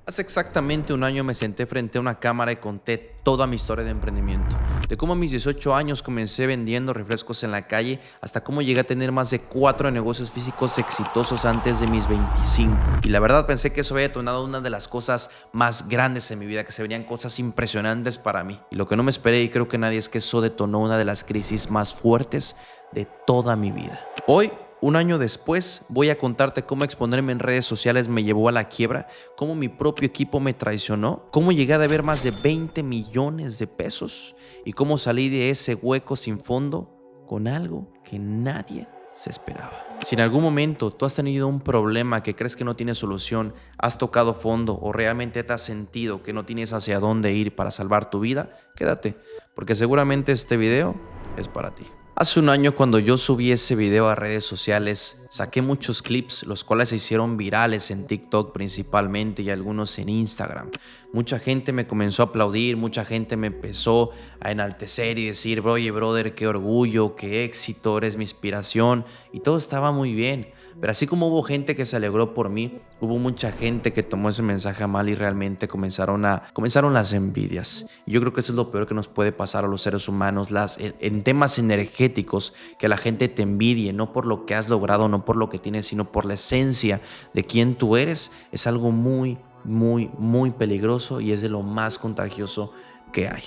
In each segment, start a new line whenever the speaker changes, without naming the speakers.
Hace exactamente un año me senté frente a una cámara y conté toda mi historia de emprendimiento. De cómo a mis 18 años comencé vendiendo refrescos en la calle hasta cómo llegué a tener más de 4 negocios físicos exitosos antes de mis 25. Y la verdad pensé que eso había detonado una de las cosas más grandes en mi vida, que se venían cosas impresionantes para mí. Y lo que no me esperé, y creo que nadie, es que eso detonó una de las crisis más fuertes de toda mi vida. Hoy, un año después, voy a contarte cómo exponerme en redes sociales me llevó a la quiebra, cómo mi propio equipo me traicionó, cómo llegué a deber más de 20 millones de pesos y cómo salí de ese hueco sin fondo con algo que nadie se esperaba. Si en algún momento tú has tenido un problema que crees que no tiene solución, has tocado fondo o realmente te has sentido que no tienes hacia dónde ir para salvar tu vida, quédate, porque seguramente este video es para ti. Hace un año, cuando yo subí ese video a redes sociales, saqué muchos clips, los cuales se hicieron virales en TikTok principalmente y algunos en Instagram. Mucha gente me comenzó a aplaudir, mucha gente me empezó a enaltecer y decir: oye, brother, qué orgullo, qué éxito, eres mi inspiración, y todo estaba muy bien. Pero así como hubo gente que se alegró por mí, hubo mucha gente que tomó ese mensaje a mal y realmente comenzaron las envidias. Y yo creo que eso es lo peor que nos puede pasar a los seres humanos, en temas energéticos, que la gente te envidie, no por lo que has logrado, no por lo que tienes, sino por la esencia de quién tú eres. Es algo muy, muy, muy peligroso y es de lo más contagioso que hay.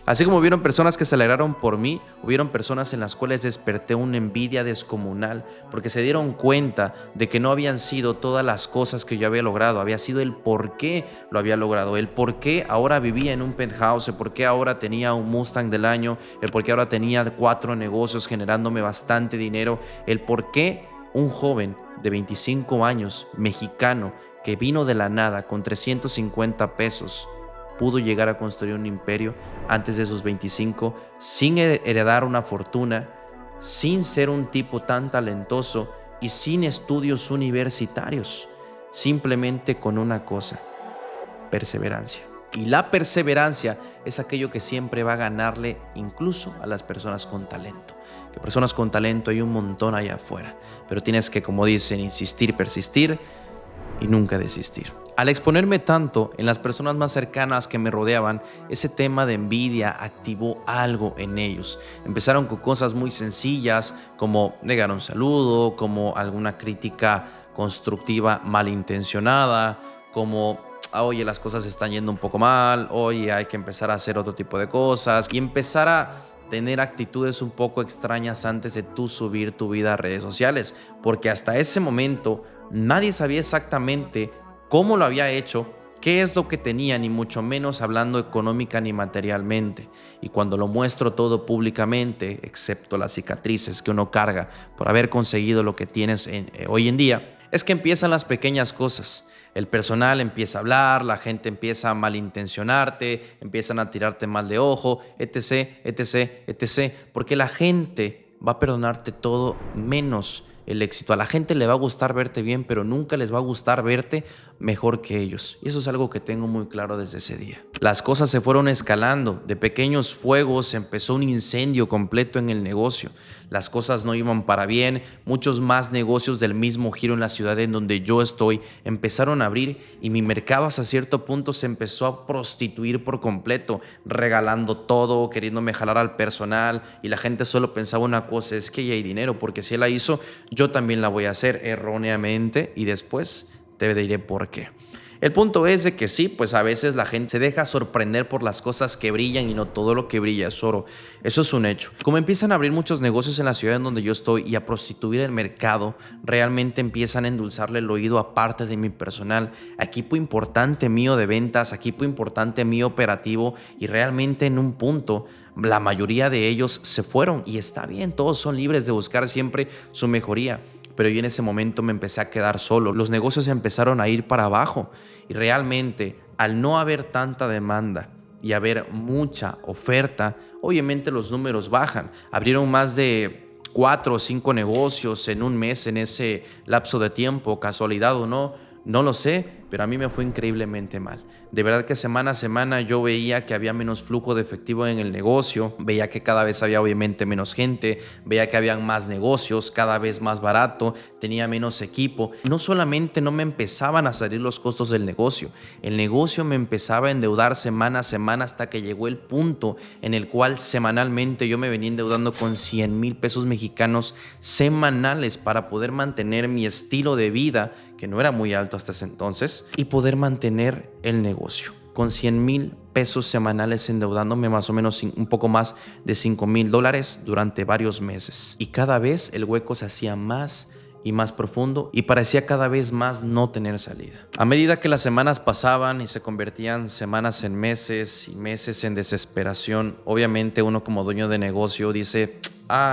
Así como hubieron personas que se alegraron por mí, hubieron personas en las cuales desperté una envidia descomunal porque se dieron cuenta de que no habían sido todas las cosas que yo había logrado, había sido el por qué lo había logrado, el por qué ahora vivía en un penthouse, el por qué ahora tenía un Mustang del año, el por qué ahora tenía 4 negocios generándome bastante dinero, el por qué un joven de 25 años, mexicano, que vino de la nada con 350 pesos, pudo llegar a construir un imperio antes de sus 25, sin heredar una fortuna, sin ser un tipo tan talentoso y sin estudios universitarios, simplemente con una cosa: perseverancia. Y la perseverancia es aquello que siempre va a ganarle incluso a las personas con talento. Que personas con talento hay un montón allá afuera, pero tienes que, como dicen, insistir, persistir y nunca desistir. Al exponerme tanto en las personas más cercanas que me rodeaban, ese tema de envidia activó algo en ellos. Empezaron con cosas muy sencillas, como negar un saludo, como alguna crítica constructiva malintencionada, como: oye, las cosas están yendo un poco mal, oye, hay que empezar a hacer otro tipo de cosas, y empezar a tener actitudes un poco extrañas antes de tú subir tu vida a redes sociales, porque hasta ese momento nadie sabía exactamente cómo lo había hecho, qué es lo que tenía, ni mucho menos hablando económica ni materialmente. Y cuando lo muestro todo públicamente, excepto las cicatrices que uno carga por haber conseguido lo que tienes hoy en día, es que empiezan las pequeñas cosas. El personal empieza a hablar, la gente empieza a malintencionarte, empiezan a tirarte mal de ojo, etc, etc, etc, porque la gente va a perdonarte todo menos el éxito. A la gente le va a gustar verte bien, pero nunca les va a gustar verte mejor que ellos. Y eso es algo que tengo muy claro desde ese día. Las cosas se fueron escalando. De pequeños fuegos empezó un incendio completo en el negocio. Las cosas no iban para bien. Muchos más negocios del mismo giro en la ciudad en donde yo estoy empezaron a abrir, y mi mercado hasta cierto punto se empezó a prostituir por completo, regalando todo, queriéndome jalar al personal, y la gente solo pensaba una cosa: es que ya hay dinero, porque si él la hizo, yo también la voy a hacer, erróneamente, y después te diré por qué. El punto es de que sí, pues a veces la gente se deja sorprender por las cosas que brillan y no todo lo que brilla es oro. Eso es un hecho. Como empiezan a abrir muchos negocios en la ciudad en donde yo estoy y a prostituir el mercado, realmente empiezan a endulzarle el oído a parte de mi personal, equipo importante mío de ventas, equipo importante mío operativo, y realmente en un punto la mayoría de ellos se fueron, y está bien, todos son libres de buscar siempre su mejoría. Pero yo en ese momento me empecé a quedar solo. Los negocios empezaron a ir para abajo, y realmente, al no haber tanta demanda y haber mucha oferta, obviamente los números bajan. Abrieron más de 4 o 5 negocios en un mes en ese lapso de tiempo, casualidad o no, no lo sé, pero a mí me fue increíblemente mal. De verdad que semana a semana yo veía que había menos flujo de efectivo en el negocio, veía que cada vez había obviamente menos gente, veía que habían más negocios, cada vez más barato, tenía menos equipo. No solamente no me empezaban a salir los costos del negocio, el negocio me empezaba a endeudar semana a semana hasta que llegó el punto en el cual semanalmente yo me venía endeudando con 100,000 pesos mexicanos semanales para poder mantener mi estilo de vida, que no era muy alto hasta ese entonces, y poder mantener el negocio. Con 100,000 pesos semanales endeudándome más o menos un poco más de $5,000 durante varios meses. Y cada vez el hueco se hacía más y más profundo y parecía cada vez más no tener salida. A medida que las semanas pasaban y se convertían semanas en meses y meses en desesperación, obviamente uno como dueño de negocio dice,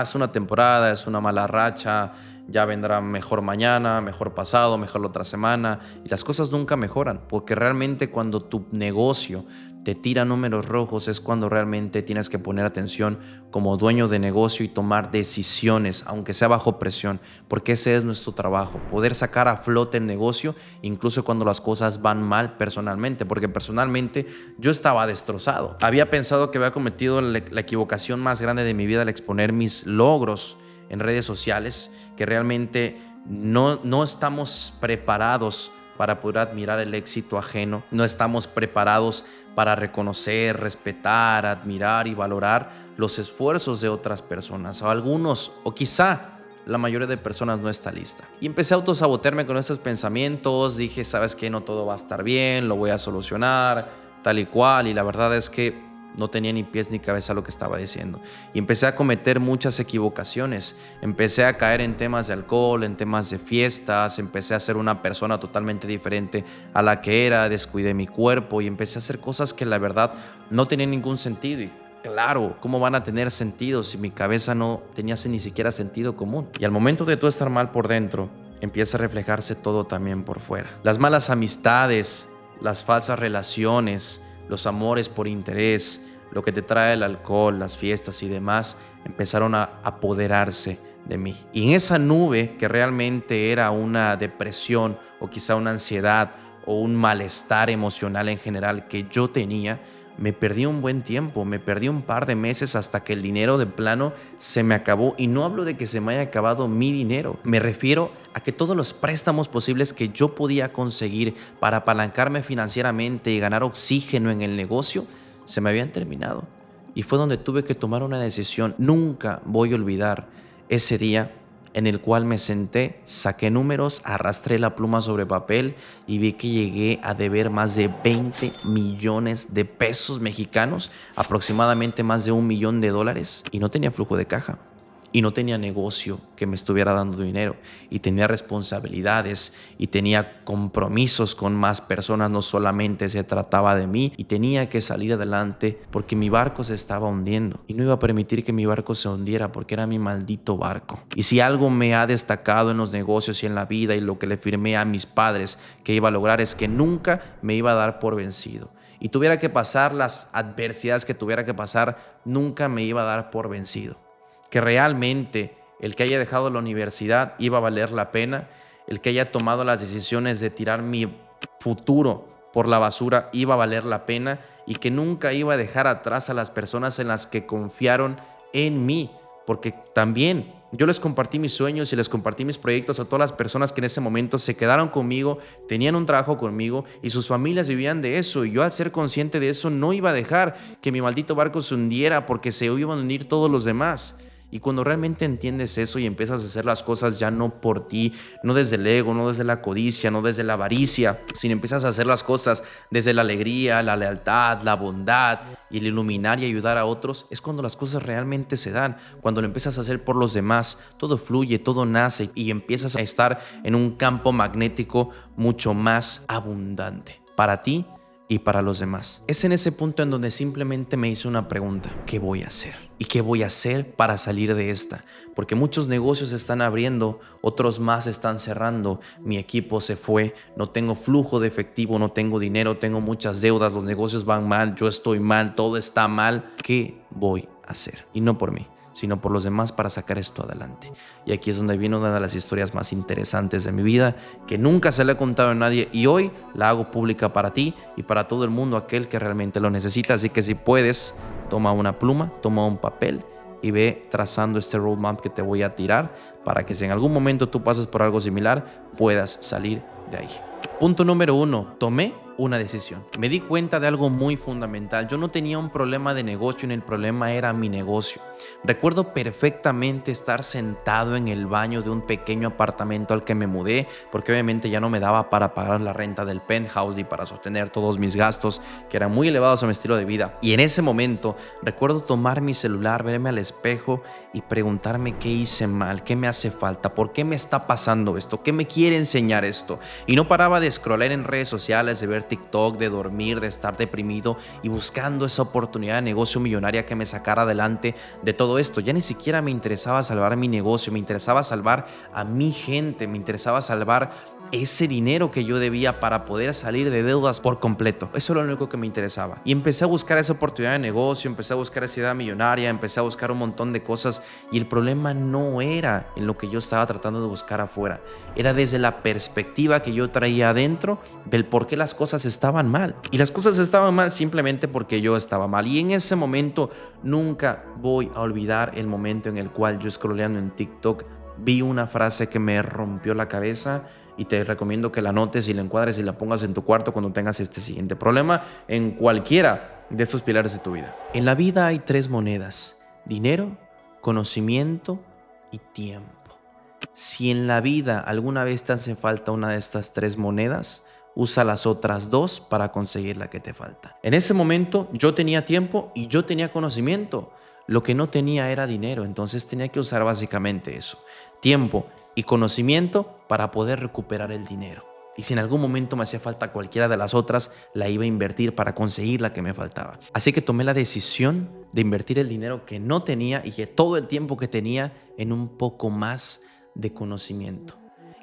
es una temporada, es una mala racha, ya vendrá mejor mañana, mejor pasado, mejor la otra semana, y las cosas nunca mejoran, porque realmente cuando tu negocio te tira números rojos es cuando realmente tienes que poner atención como dueño de negocio y tomar decisiones, aunque sea bajo presión, porque ese es nuestro trabajo, poder sacar a flote el negocio incluso cuando las cosas van mal personalmente, porque personalmente yo estaba destrozado. Había pensado que había cometido la equivocación más grande de mi vida al exponer mis logros en redes sociales, que realmente no estamos preparados para poder admirar el éxito ajeno, no estamos preparados para reconocer, respetar, admirar y valorar los esfuerzos de otras personas, o algunos, o quizá la mayoría de personas no está lista. Y empecé a autosabotearme con estos pensamientos, dije, ¿sabes qué? No todo va a estar bien, lo voy a solucionar, tal y cual, y la verdad es que no tenía ni pies ni cabeza lo que estaba diciendo. Y empecé a cometer muchas equivocaciones. Empecé a caer en temas de alcohol, en temas de fiestas. Empecé a ser una persona totalmente diferente a la que era. Descuidé mi cuerpo y empecé a hacer cosas que la verdad no tenían ningún sentido. Y claro, ¿cómo van a tener sentido si mi cabeza no tenía ni siquiera sentido común? Y al momento de tú estar mal por dentro, empieza a reflejarse todo también por fuera. Las malas amistades, las falsas relaciones, los amores por interés, lo que te trae el alcohol, las fiestas y demás, empezaron a apoderarse de mí. Y en esa nube que realmente era una depresión o quizá una ansiedad o un malestar emocional en general que yo tenía, me perdí un buen tiempo, me perdí un par de meses hasta que el dinero de plano se me acabó. Y no hablo de que se me haya acabado mi dinero, me refiero a que todos los préstamos posibles que yo podía conseguir para apalancarme financieramente y ganar oxígeno en el negocio, se me habían terminado. Y fue donde tuve que tomar una decisión. Nunca voy a olvidar ese día en el cual me senté, saqué números, arrastré la pluma sobre papel y vi que llegué a deber más de 20 millones de pesos mexicanos, aproximadamente más de $1 millón, y no tenía flujo de caja. Y no tenía negocio que me estuviera dando dinero, y tenía responsabilidades y tenía compromisos con más personas, no solamente se trataba de mí, y tenía que salir adelante porque mi barco se estaba hundiendo y no iba a permitir que mi barco se hundiera porque era mi maldito barco. Y si algo me ha destacado en los negocios y en la vida, y lo que le firmé a mis padres que iba a lograr, es que nunca me iba a dar por vencido. Y tuviera que pasar las adversidades que tuviera que pasar, nunca me iba a dar por vencido. Que realmente el que haya dejado la universidad iba a valer la pena, el que haya tomado las decisiones de tirar mi futuro por la basura iba a valer la pena, y que nunca iba a dejar atrás a las personas en las que confiaron en mí, porque también yo les compartí mis sueños y les compartí mis proyectos a todas las personas que en ese momento se quedaron conmigo, tenían un trabajo conmigo y sus familias vivían de eso, y yo, al ser consciente de eso, no iba a dejar que mi maldito barco se hundiera porque se iban a hundir todos los demás. Y cuando realmente entiendes eso y empiezas a hacer las cosas ya no por ti, no desde el ego, no desde la codicia, no desde la avaricia, sino empiezas a hacer las cosas desde la alegría, la lealtad, la bondad y el iluminar y ayudar a otros, es cuando las cosas realmente se dan. Cuando lo empiezas a hacer por los demás, todo fluye, todo nace y empiezas a estar en un campo magnético mucho más abundante para ti y para los demás. Es en ese punto en donde simplemente me hice una pregunta: ¿qué voy a hacer? ¿Y qué voy a hacer para salir de esta? Porque muchos negocios se están abriendo, otros más están cerrando, mi equipo se fue, no tengo flujo de efectivo, no tengo dinero, tengo muchas deudas, los negocios van mal, yo estoy mal, todo está mal. ¿Qué voy a hacer? Y no por mí, sino por los demás para sacar esto adelante. Y aquí es donde viene una de las historias más interesantes de mi vida, que nunca se la he contado a nadie y hoy la hago pública para ti y para todo el mundo, aquel que realmente lo necesita. Así que si puedes, toma una pluma, toma un papel y ve trazando este roadmap que te voy a tirar para que si en algún momento tú pases por algo similar, puedas salir de ahí. Punto número 1. Tomé una decisión. Me di cuenta de algo muy fundamental. Yo no tenía un problema de negocio, ni el problema era mi negocio. Recuerdo perfectamente estar sentado en el baño de un pequeño apartamento al que me mudé, porque obviamente ya no me daba para pagar la renta del penthouse y para sostener todos mis gastos, que eran muy elevados a mi estilo de vida. Y en ese momento recuerdo tomar mi celular, verme al espejo y preguntarme qué hice mal, qué me hace falta, por qué me está pasando esto, qué me quiere enseñar esto. Y no paraba de scrollar en redes sociales, de ver TikTok, de dormir, de estar deprimido y buscando esa oportunidad de negocio millonaria que me sacara adelante de todo esto. Ya ni siquiera me interesaba salvar mi negocio, me interesaba salvar a mi gente, me interesaba salvar ese dinero que yo debía para poder salir de deudas por completo. Eso era lo único que me interesaba. Y empecé a buscar esa oportunidad de negocio, empecé a buscar esa idea millonaria, empecé a buscar un montón de cosas y el problema no era en lo que yo estaba tratando de buscar afuera. Era desde la perspectiva que yo traía adentro del por qué las cosas estaban mal. Y las cosas estaban mal simplemente porque yo estaba mal. Y en ese momento nunca voy a olvidar el momento en el cual yo scrolleando en TikTok vi una frase que me rompió la cabeza. Y te recomiendo que la anotes y la encuadres y la pongas en tu cuarto cuando tengas este siguiente problema en cualquiera de estos pilares de tu vida. En la vida hay 3 monedas: dinero, conocimiento y tiempo. Si en la vida alguna vez te hace falta una de estas 3 monedas, usa las otras 2 para conseguir la que te falta. En ese momento yo tenía tiempo y yo tenía conocimiento. Lo que no tenía era dinero, entonces tenía que usar básicamente eso: tiempo y conocimiento para poder recuperar el dinero. Y si en algún momento me hacía falta cualquiera de las otras, la iba a invertir para conseguir la que me faltaba. Así que tomé la decisión de invertir el dinero que no tenía y que todo el tiempo que tenía en un poco más de conocimiento.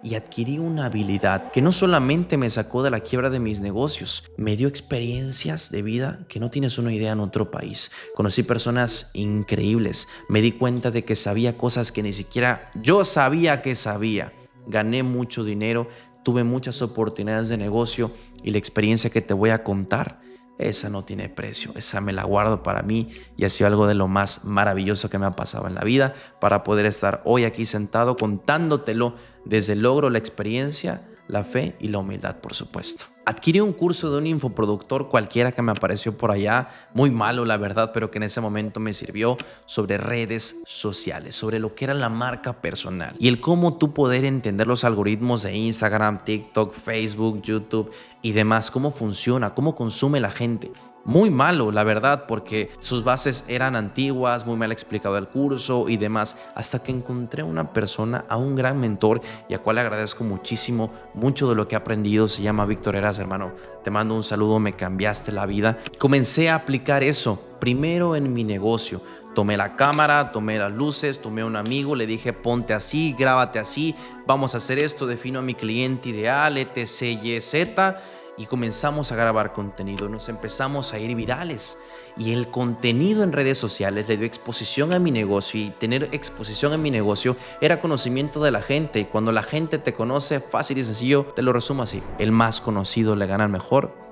Y adquirí una habilidad que no solamente me sacó de la quiebra de mis negocios, me dio experiencias de vida que no tienes una idea en otro país. Conocí personas increíbles, me di cuenta de que sabía cosas que ni siquiera yo sabía que sabía. Gané mucho dinero, tuve muchas oportunidades de negocio y la experiencia que te voy a contar, esa no tiene precio, esa me la guardo para mí y ha sido algo de lo más maravilloso que me ha pasado en la vida para poder estar hoy aquí sentado contándotelo desde el logro, la experiencia, la fe y la humildad, por supuesto. Adquirí un curso de un infoproductor cualquiera que me apareció por allá, muy malo la verdad, pero que en ese momento me sirvió, sobre redes sociales, sobre lo que era la marca personal y el cómo tú poder entender los algoritmos de Instagram, TikTok, Facebook, YouTube y demás, cómo funciona, cómo consume la gente. Muy malo, la verdad, porque sus bases eran antiguas, muy mal explicado el curso y demás, hasta que encontré a una persona, a un gran mentor y a cual le agradezco muchísimo, mucho de lo que he aprendido. Se llama Víctor Heras, hermano. Te mando un saludo, me cambiaste la vida. Comencé a aplicar eso, primero en mi negocio. Tomé la cámara, tomé las luces, tomé a un amigo, le dije ponte así, grábate así, vamos a hacer esto, defino a mi cliente ideal, etc, y z. Y comenzamos a grabar contenido, nos empezamos a ir virales y el contenido en redes sociales le dio exposición a mi negocio y tener exposición en mi negocio era conocimiento de la gente y cuando la gente te conoce, fácil y sencillo, te lo resumo así: el más conocido le gana al mejor.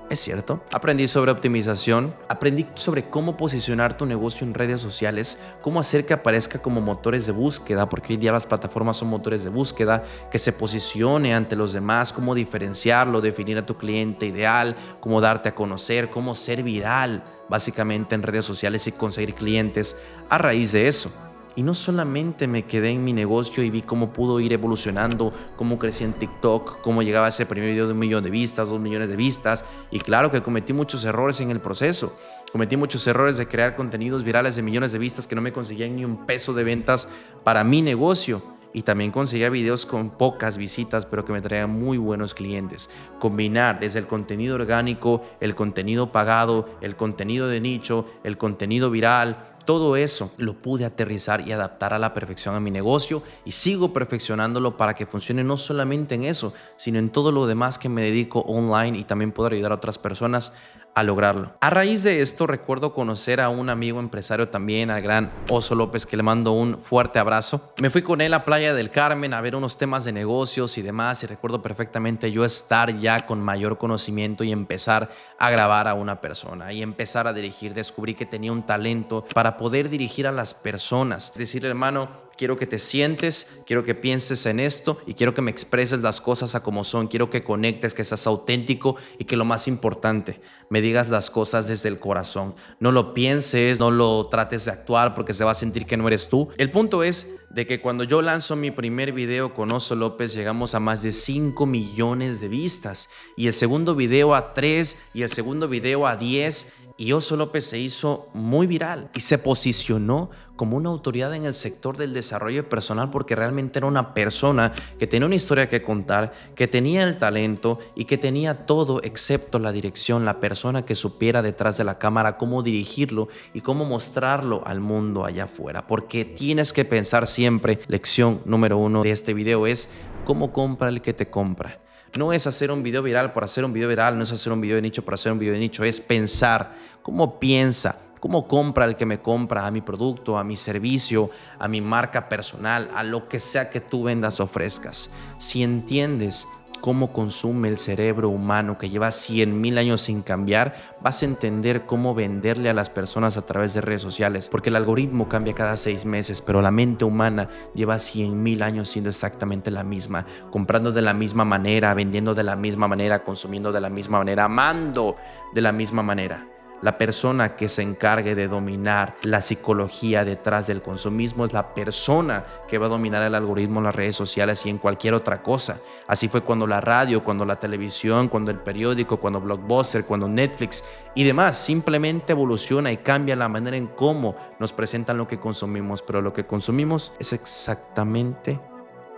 Es cierto. Aprendí sobre optimización, aprendí sobre cómo posicionar tu negocio en redes sociales, cómo hacer que aparezca como motores de búsqueda, porque hoy día las plataformas son motores de búsqueda, que se posicione ante los demás, cómo diferenciarlo, definir a tu cliente ideal, cómo darte a conocer, cómo ser viral, básicamente en redes sociales y conseguir clientes a raíz de eso. Y no solamente me quedé en mi negocio y vi cómo pudo ir evolucionando, cómo crecí en TikTok, cómo llegaba a ese primer video de 1 millón de vistas, 2 millones de vistas. Y claro que cometí muchos errores en el proceso. Cometí muchos errores de crear contenidos virales de millones de vistas que no me conseguían ni un peso de ventas para mi negocio. Y también conseguía videos con pocas visitas, pero que me traían muy buenos clientes. Combinar desde el contenido orgánico, el contenido pagado, el contenido de nicho, el contenido viral. Todo eso lo pude aterrizar y adaptar a la perfección a mi negocio y sigo perfeccionándolo para que funcione no solamente en eso, sino en todo lo demás que me dedico online y también poder ayudar a otras personas a lograrlo. A raíz de esto, recuerdo conocer a un amigo empresario también, al gran Oso López, que le mando un fuerte abrazo. Me fui con él a Playa del Carmen a ver unos temas de negocios y demás, y recuerdo perfectamente yo estar ya con mayor conocimiento y empezar a grabar a una persona y empezar a dirigir. Descubrí que tenía un talento para poder dirigir a las personas. Decirle, hermano, quiero que te sientes, quiero que pienses en esto y quiero que me expreses las cosas a como son. Quiero que conectes, que seas auténtico y que lo más importante, me digas las cosas desde el corazón. No lo pienses, no lo trates de actuar porque se va a sentir que no eres tú. El punto es de que cuando yo lanzo mi primer video con Oso López, llegamos a más de 5 millones de vistas y el segundo video a 3 y el segundo video a 10. Y Oso López se hizo muy viral y se posicionó como una autoridad en el sector del desarrollo personal porque realmente era una persona que tenía una historia que contar, que tenía el talento y que tenía todo excepto la dirección, la persona que supiera detrás de la cámara cómo dirigirlo y cómo mostrarlo al mundo allá afuera. Porque tienes que pensar siempre, lección número 1 de este video es cómo compra el que te compra. No es hacer un video viral por hacer un video viral, no es hacer un video de nicho por hacer un video de nicho, es pensar cómo piensa, cómo compra el que me compra a mi producto, a mi servicio, a mi marca personal, a lo que sea que tú vendas o ofrezcas. Si entiendes cómo consume el cerebro humano que lleva 100,000 años sin cambiar, vas a entender cómo venderle a las personas a través de redes sociales, porque el algoritmo cambia cada 6 meses, pero la mente humana lleva 100,000 años siendo exactamente la misma, comprando de la misma manera, vendiendo de la misma manera, consumiendo de la misma manera, amando de la misma manera. La persona que se encargue de dominar la psicología detrás del consumismo es la persona que va a dominar el algoritmo en las redes sociales y en cualquier otra cosa. Así fue cuando la radio, cuando la televisión, cuando el periódico, cuando Blockbuster, cuando Netflix y demás simplemente evoluciona y cambia la manera en cómo nos presentan lo que consumimos, pero lo que consumimos es exactamente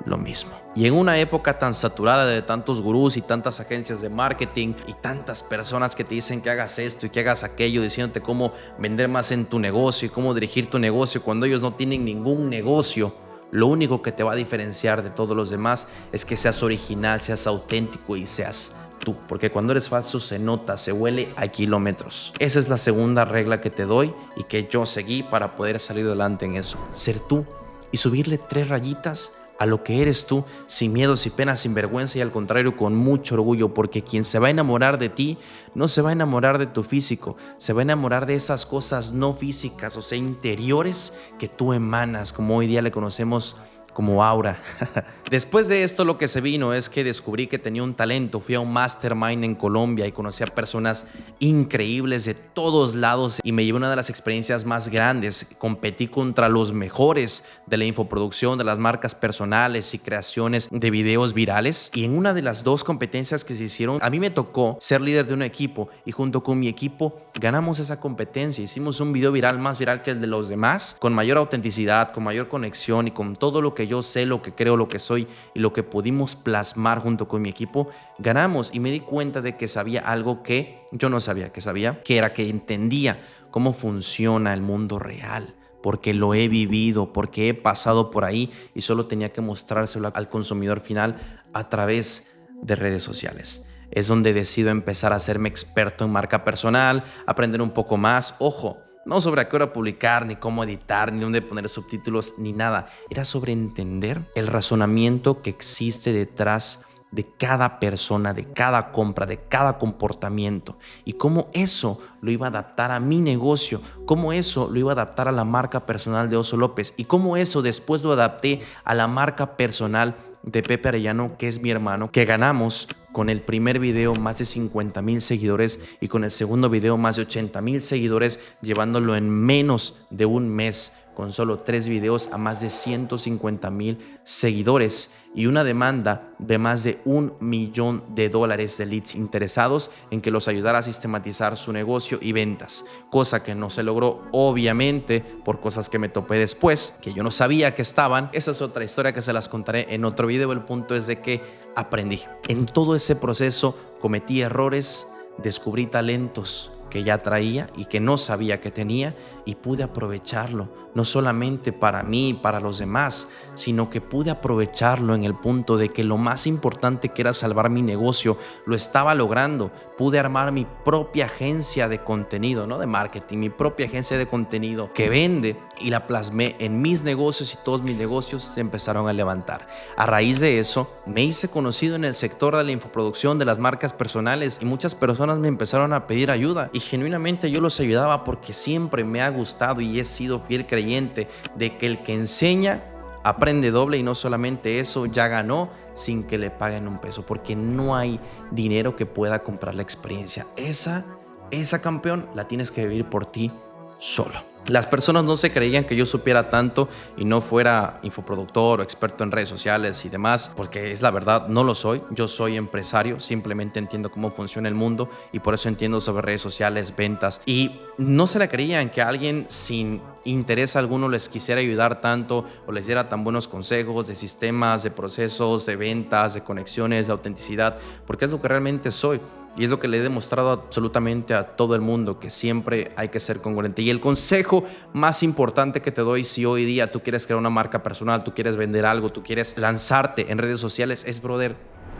lo mismo. Y en una época tan saturada de tantos gurús y tantas agencias de marketing y tantas personas que te dicen que hagas esto y que hagas aquello, diciéndote cómo vender más en tu negocio y cómo dirigir tu negocio cuando ellos no tienen ningún negocio, lo único que te va a diferenciar de todos los demás es que seas original, seas auténtico y seas tú, porque cuando eres falso se nota, se huele a kilómetros. Esa es la segunda regla que te doy y que yo seguí para poder salir adelante en eso. Ser tú y subirle 3 rayitas a lo que eres tú, sin miedo, sin pena, sin vergüenza y al contrario con mucho orgullo, porque quien se va a enamorar de ti no se va a enamorar de tu físico, se va a enamorar de esas cosas no físicas, o sea, interiores que tú emanas, como hoy día le conocemos como aura. Después de esto lo que se vino es que descubrí que tenía un talento. Fui a un mastermind en Colombia y conocí a personas increíbles de todos lados y me llevé una de las experiencias más grandes. Competí contra los mejores de la infoproducción, de las marcas personales y creaciones de videos virales, y en una de las 2 competencias que se hicieron a mí me tocó ser líder de un equipo y junto con mi equipo ganamos esa competencia. Hicimos un video viral más viral que el de los demás, con mayor autenticidad, con mayor conexión y con todo lo que yo sé, lo que creo, lo que soy y lo que pudimos plasmar junto con mi equipo. Ganamos y me di cuenta de que sabía algo que yo no sabía que sabía, que era que entendía cómo funciona el mundo real, porque lo he vivido, porque he pasado por ahí y solo tenía que mostrárselo al consumidor final a través de redes sociales. Es donde decido empezar a hacerme experto en marca personal, aprender un poco más. Ojo, no sobre a qué hora publicar, ni cómo editar, ni dónde poner subtítulos, ni nada. Era sobre entender el razonamiento que existe detrás de cada persona, de cada compra, de cada comportamiento y cómo eso lo iba a adaptar a mi negocio, cómo eso lo iba a adaptar a la marca personal de Oso López y cómo eso después lo adapté a la marca personal de Pepe Arellano, que es mi hermano, que ganamos con el primer video más de 50,000 seguidores y con el segundo video más de 80,000 seguidores, llevándolo en menos de un mes con solo 3 videos a más de 150,000 seguidores y una demanda de más de $1 millón de leads interesados en que los ayudara a sistematizar su negocio y ventas, cosa que no se logró obviamente por cosas que me topé después, que yo no sabía que estaban. Esa es otra historia que se las contaré en otro video. El punto es de que aprendí. En todo ese proceso cometí errores, descubrí talentos, que ya traía y que no sabía que tenía, y pude aprovecharlo, no solamente para mí, para los demás, sino que pude aprovecharlo en el punto de que lo más importante, que era salvar mi negocio, lo estaba logrando. Pude armar mi propia agencia de contenido, no de marketing, mi propia agencia de contenido que vende, y la plasmé en mis negocios, y todos mis negocios se empezaron a levantar. A raíz de eso, me hice conocido en el sector de la infoproducción, de las marcas personales, y muchas personas me empezaron a pedir ayuda, y genuinamente yo los ayudaba porque siempre me ha gustado y he sido fiel creyente de que el que enseña aprende doble, y no solamente eso, ya ganó sin que le paguen un peso, porque no hay dinero que pueda comprar la experiencia. Esa campeón, la tienes que vivir por ti solo. Las personas no se creían que yo supiera tanto y no fuera infoproductor o experto en redes sociales y demás, porque es la verdad, no lo soy. Yo soy empresario, simplemente entiendo cómo funciona el mundo, y por eso entiendo sobre redes sociales, ventas, y no se la creían que alguien sin interés alguno les quisiera ayudar tanto o les diera tan buenos consejos de sistemas, de procesos, de ventas, de conexiones, de autenticidad, porque es lo que realmente soy. Y es lo que le he demostrado absolutamente a todo el mundo, que siempre hay que ser congruente. Y el consejo más importante que te doy, si hoy día tú quieres crear una marca personal, tú quieres vender algo, tú quieres lanzarte en redes sociales, es, brother,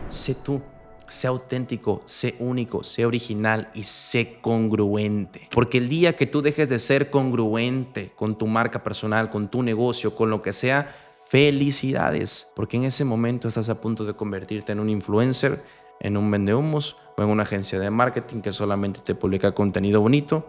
sé tú. Sé auténtico, sé único, sé original y sé congruente. Porque el día que tú dejes de ser congruente con tu marca personal, con tu negocio, con lo que sea, felicidades. Porque en ese momento estás a punto de convertirte en un influencer, en un vendehumos o en una agencia de marketing que solamente te publica contenido bonito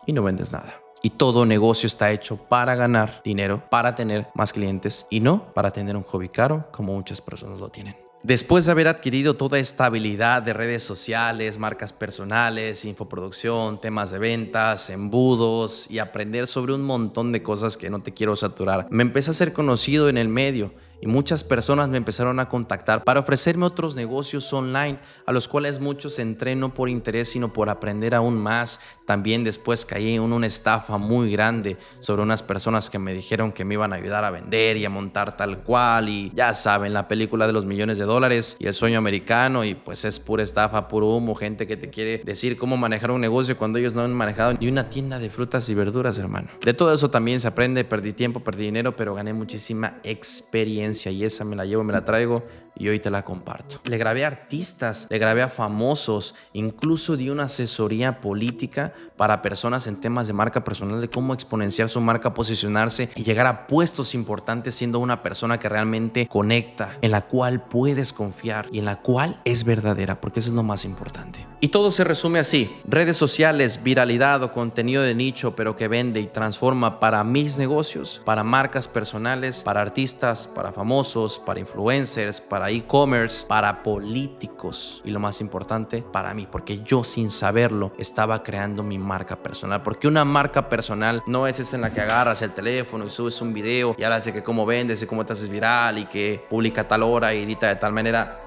y no vendes nada. Y todo negocio está hecho para ganar dinero, para tener más clientes, y no para tener un hobby caro como muchas personas lo tienen. Después de haber adquirido toda esta habilidad de redes sociales, marcas personales, infoproducción, temas de ventas, embudos, y aprender sobre un montón de cosas que no te quiero saturar, me empecé a ser conocido en el medio, y muchas personas me empezaron a contactar para ofrecerme otros negocios online, a los cuales muchos entré no por interés, sino por aprender aún más. También después caí en una estafa muy grande sobre unas personas que me dijeron que me iban a ayudar a vender y a montar tal cual, y ya saben, la película de los millones de dólares y el sueño americano, y pues es pura estafa, puro humo, gente que te quiere decir cómo manejar un negocio cuando ellos no han manejado ni una tienda de frutas y verduras, hermano. De todo eso también se aprende. Perdí tiempo, perdí dinero, pero gané muchísima experiencia, y esa me la llevo, me la traigo, y hoy te la comparto. Le grabé a artistas, le grabé a famosos, incluso di una asesoría política para personas en temas de marca personal, de cómo exponenciar su marca, posicionarse y llegar a puestos importantes siendo una persona que realmente conecta, en la cual puedes confiar y en la cual es verdadera, porque eso es lo más importante. Y todo se resume así: redes sociales, viralidad o contenido de nicho, pero que vende y transforma para mis negocios, para marcas personales, para artistas, para famosos, para influencers, para e-commerce, para políticos, y lo más importante, para mí, porque yo sin saberlo estaba creando mi marca personal. Porque una marca personal no es esa en la que agarras el teléfono y subes un video y hablas de que cómo vendes y cómo te haces viral y que publica a tal hora y edita de tal manera.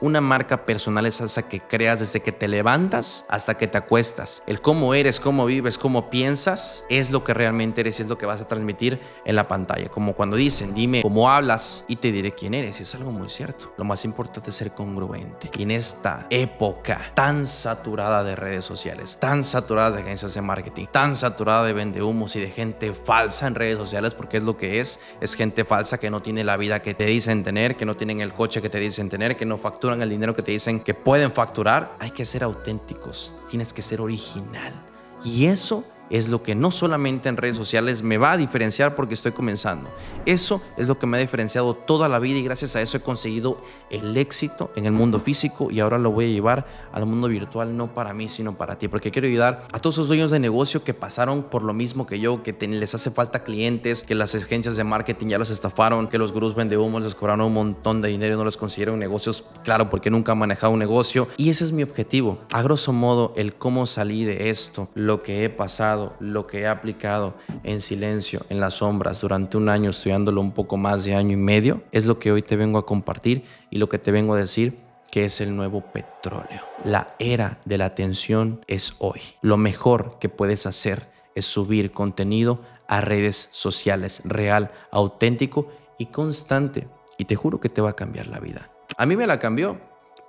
Una marca personal es esa que creas desde que te levantas hasta que te acuestas. El cómo eres, cómo vives, cómo piensas, es lo que realmente eres y es lo que vas a transmitir en la pantalla. Como cuando dicen, dime cómo hablas y te diré quién eres. Y es algo muy cierto. Lo más importante es ser congruente. Y en esta época tan saturada de redes sociales, tan saturada de agencias de marketing, tan saturada de vendehumos y de gente falsa en redes sociales, porque es lo que es gente falsa que no tiene la vida que te dicen tener, que no tienen el coche que te dicen tener, que no facturan el dinero que te dicen que pueden facturar. Hay que ser auténticos, tienes que ser original, y eso es lo que no solamente en redes sociales me va a diferenciar porque estoy comenzando. Eso es lo que me ha diferenciado toda la vida, y gracias a eso he conseguido el éxito en el mundo físico, y ahora lo voy a llevar al mundo virtual, no para mí sino para ti, porque quiero ayudar a todos esos dueños de negocio que pasaron por lo mismo que yo, que les hace falta clientes, que las agencias de marketing ya los estafaron, que los gurús vendehumos les cobraron un montón de dinero y no les consiguieron negocios, claro, porque nunca han manejado un negocio. Y ese es mi objetivo, a grosso modo, el cómo salí de esto, lo que he pasado, lo que he aplicado en silencio, en las sombras, durante un año, estudiándolo un poco más de año y medio, es lo que hoy te vengo a compartir y lo que te vengo a decir que es el nuevo petróleo. La era de la atención es hoy. Lo mejor que puedes hacer es subir contenido a redes sociales, real, auténtico y constante. Y te juro que te va a cambiar la vida. A mí me la cambió.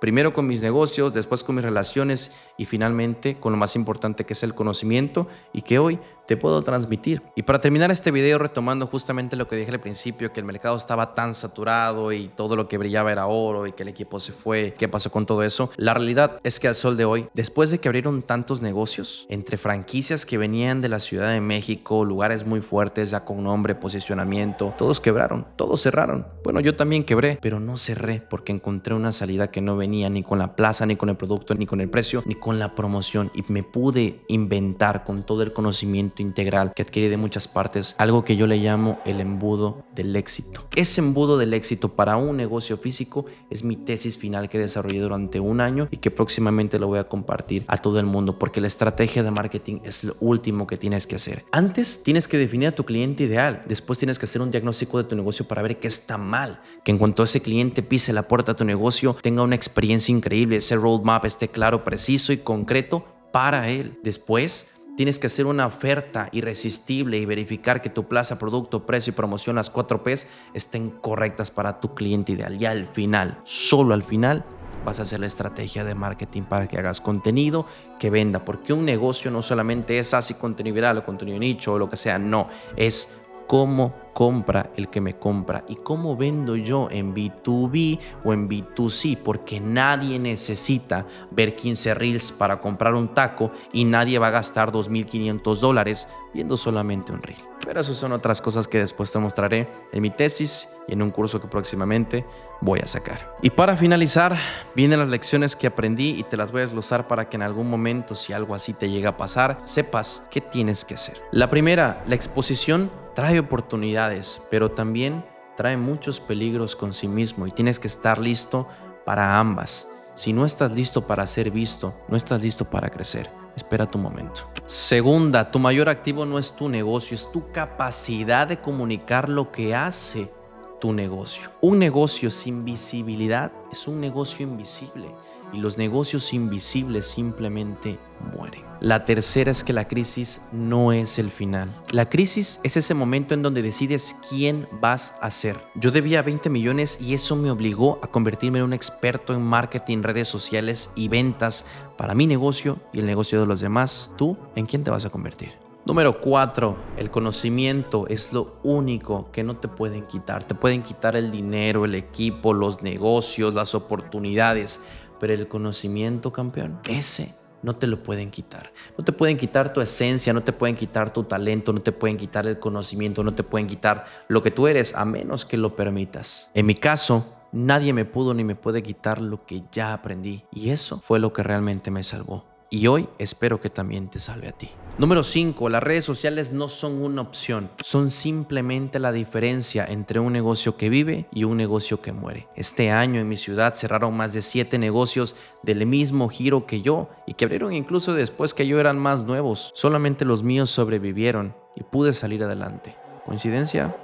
Primero con mis negocios, después con mis relaciones y finalmente con lo más importante que es el conocimiento y que hoy te puedo transmitir. Y para terminar este video retomando justamente lo que dije al principio, que el mercado estaba tan saturado y todo lo que brillaba era oro y que el equipo se fue, ¿qué pasó con todo eso? La realidad es que al sol de hoy, después de que abrieron tantos negocios, entre franquicias que venían de la Ciudad de México, lugares muy fuertes ya con nombre, posicionamiento, todos quebraron, todos cerraron. Bueno, yo también quebré, pero no cerré porque encontré una salida que no venía ni con la plaza, ni con el producto, ni con el precio, ni con la promoción y me pude inventar con todo el conocimiento integral que adquirí de muchas partes, algo que yo le llamo el embudo del éxito. Ese embudo del éxito para un negocio físico es mi tesis final que desarrollé durante un año y que próximamente lo voy a compartir a todo el mundo porque la estrategia de marketing es lo último que tienes que hacer. Antes tienes que definir a tu cliente ideal, después tienes que hacer un diagnóstico de tu negocio para ver qué está mal, que en cuanto ese cliente pise la puerta a tu negocio tenga una experiencia increíble, ese roadmap esté claro, preciso y concreto para él. Después tienes que hacer una oferta irresistible y verificar que tu plaza, producto, precio y promoción, las 4 P's, estén correctas para tu cliente ideal. Y al final, solo al final, vas a hacer la estrategia de marketing para que hagas contenido que venda. Porque un negocio no solamente es así contenido viral o contenido nicho o lo que sea, no, es cómo compra el que me compra y cómo vendo yo en B2B o en B2C, porque nadie necesita ver 15 reels para comprar un taco y nadie va a gastar $2,500 viendo solamente un reel. Pero eso son otras cosas que después te mostraré en mi tesis y en un curso que próximamente voy a sacar. Y para finalizar, vienen las lecciones que aprendí y te las voy a desglosar para que en algún momento, si algo así te llega a pasar, sepas qué tienes que hacer. La primera, la exposición trae oportunidades, pero también trae muchos peligros con sí mismo y tienes que estar listo para ambas. Si no estás listo para ser visto, no estás listo para crecer. Espera tu momento. Segunda, tu mayor activo no es tu negocio, es tu capacidad de comunicar lo que hace tu negocio. Un negocio sin visibilidad es un negocio invisible y los negocios invisibles simplemente mueren. La tercera es que la crisis no es el final. La crisis es ese momento en donde decides quién vas a ser. Yo debía 20 millones y eso me obligó a convertirme en un experto en marketing, redes sociales y ventas para mi negocio y el negocio de los demás. ¿Tú en quién te vas a convertir? Número 4, el conocimiento es lo único que no te pueden quitar. Te pueden quitar el dinero, el equipo, los negocios, las oportunidades, pero el conocimiento, campeón, ese no te lo pueden quitar. No te pueden quitar tu esencia, no te pueden quitar tu talento, no te pueden quitar el conocimiento, no te pueden quitar lo que tú eres a menos que lo permitas. En mi caso, nadie me pudo ni me puede quitar lo que ya aprendí y eso fue lo que realmente me salvó. Y hoy espero que también te salve a ti. Número 5. Las redes sociales no son una opción. Son simplemente la diferencia entre un negocio que vive y un negocio que muere. Este año en mi ciudad cerraron más de 7 negocios del mismo giro que yo y que abrieron incluso después que yo eran más nuevos. Solamente los míos sobrevivieron y pude salir adelante. ¿Coincidencia?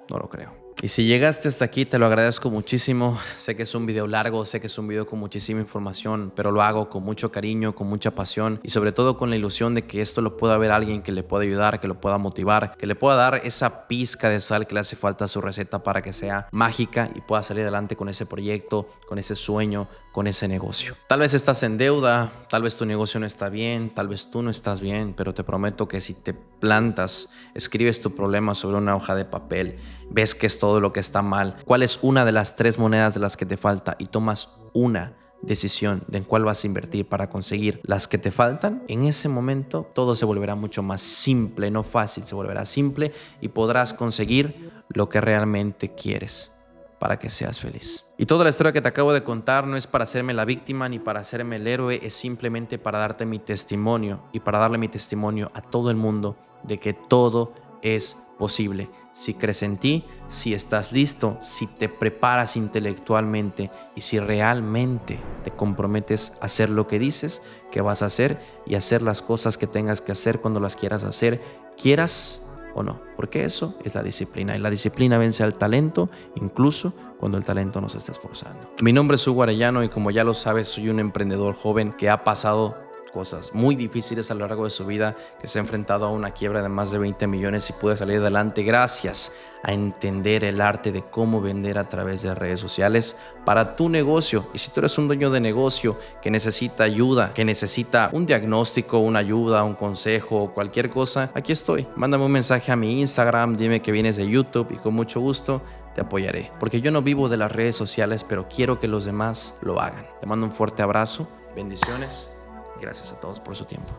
No lo creo. Y si llegaste hasta aquí, te lo agradezco muchísimo. Sé que es un video largo, sé que es un video con muchísima información, pero lo hago con mucho cariño, con mucha pasión y sobre todo con la ilusión de que esto lo pueda ver alguien que le pueda ayudar, que lo pueda motivar, que le pueda dar esa pizca de sal que le hace falta a su receta para que sea mágica y pueda salir adelante con ese proyecto, con ese sueño, con ese negocio. Tal vez estás en deuda, tal vez tu negocio no está bien, tal vez tú no estás bien, pero te prometo que si te plantas, escribes tu problema sobre una hoja de papel, ves que es todo lo que está mal, cuál es una de las 3 monedas de las que te falta y tomas una decisión de en cuál vas a invertir para conseguir las que te faltan, en ese momento todo se volverá mucho más simple, no fácil, se volverá simple y podrás conseguir lo que realmente quieres para que seas feliz. Y toda la historia que te acabo de contar no es para hacerme la víctima ni para hacerme el héroe, es simplemente para darte mi testimonio y para darle mi testimonio a todo el mundo de que todo es posible. Si crees en ti, si estás listo, si te preparas intelectualmente y si realmente te comprometes a hacer lo que dices que vas a hacer y hacer las cosas que tengas que hacer cuando las quieras hacer, quieras o no, porque eso es la disciplina y la disciplina vence al talento incluso cuando el talento no se está esforzando. Mi nombre es Hugo Arellano y como ya lo sabes, soy un emprendedor joven que ha pasado cosas muy difíciles a lo largo de su vida, que se ha enfrentado a una quiebra de más de 20 millones y pude salir adelante gracias a entender el arte de cómo vender a través de redes sociales para tu negocio. Y si tú eres un dueño de negocio que necesita ayuda, que necesita un diagnóstico, una ayuda, un consejo, cualquier cosa, aquí estoy. Mándame un mensaje a mi Instagram, dime que vienes de YouTube y con mucho gusto te apoyaré. Porque yo no vivo de las redes sociales, pero quiero que los demás lo hagan. Te mando un fuerte abrazo, bendiciones. Gracias a todos por su tiempo.